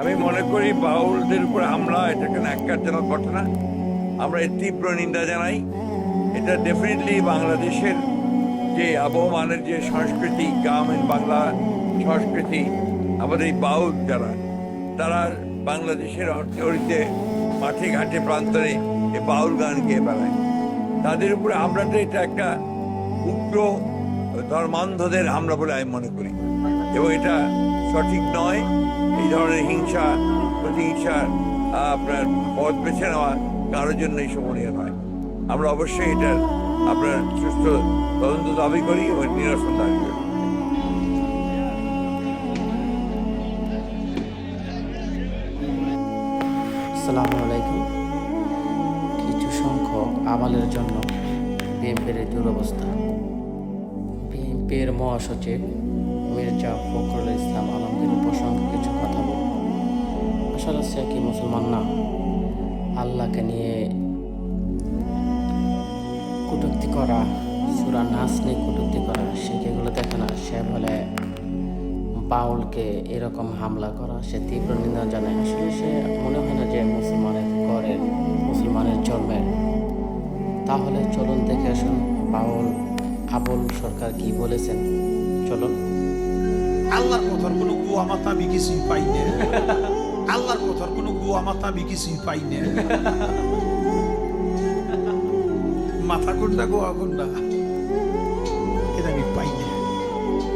আমি মনে করি বাউলদের উপর হামলা এটা একটা ন্যাক্কারজনক ঘটনা। আমরা এর তীব্র নিন্দা জানাই। এটা ডেফিনেটলি বাংলাদেশের যে আবহমানের যে সংস্কৃতি, গ্রামীণ বাংলা সংস্কৃতি, আমাদের এই বাউল যারা, তারা বাংলাদেশের অর্থনীতিতে মাঠে ঘাটে প্রান্তরে এই বাউল গান গেয়ে বেড়ায়। তাদের উপরে হামলাটা এটা একটা উগ্র ধর্মান্ধদের হামলা বলে আমি মনে করি, এবং এটা সঠিক নয়। এই ধরনের হিংসা প্রতিহিংসা আপনার পথ বেছে নেওয়া কারোর জন্যই শোভনীয় নয়। আমরা অবশ্যই এটার আপনার সুস্থ তদন্ত দাবি করি এবং নিরসন দাবি করি। আসসালামু আলাইকুম। কিছু সংখ্যক আবালের জন্য বিএনপির দুরবস্থা। বিএনপির মহাসচিব মির্জা ফখরুল ইসলাম আলমগীর প্রসঙ্গে কিছু কথা বলব। আসলে সে কি মুসলমান না? আল্লাহকে নিয়ে কটূক্তি করা, সূরা নাস নিয়ে কটূক্তি করা, সে এগুলো দেখে না। সে বলে বাউলকে এরকম হামলা করা, সে তীব্র নিন্দা জানায়। আসলে সে মনে হয় না যে মুসলমানের ঘরের, মুসলমানের জন্মের। তাহলে চলুন দেখে আসুন বাউল আবুল সরকার কি বলেছেন। চলুন। আল্লাহর কথার কোনো গুয়া মাথা আমি কিছুই পাই না। আল্লাহর কথার কোনো গুয়া মাথা আমি কিছুই পাই না। মাথা কোনটা গোয়া কোনটা এটা আমি পাই না।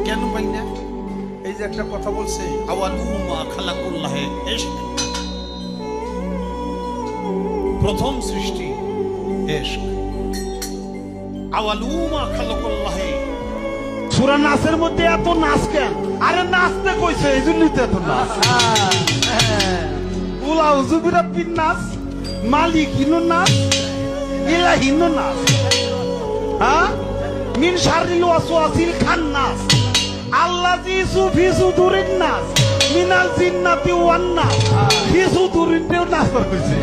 কেন পাই না? এই যে একটা কথা বলছে, আওয়ালুমা খালাকুল্লাহে ইশক, প্রথম সৃষ্টি ইশক। আওয়ালুমা খালাকুল্লাহে। সূরা নাসের মধ্যে এত নাচ কেন? আরে নাচতে কইছে, এই জন্যই তো এত নাচ। উলাউ জুবিরা বিন নাচ, মালিক হিনো নাচ, ইলাহিনো নাচ। হ্যাঁ, মিন শাররিল ওয়াসওয়াসিল খান্নাস আল্লাযী ফি সুদুরিন নাস মিনাল জিন্নাতি ওয়ান নাস। ফি সুদুরিন নাচ কইছে।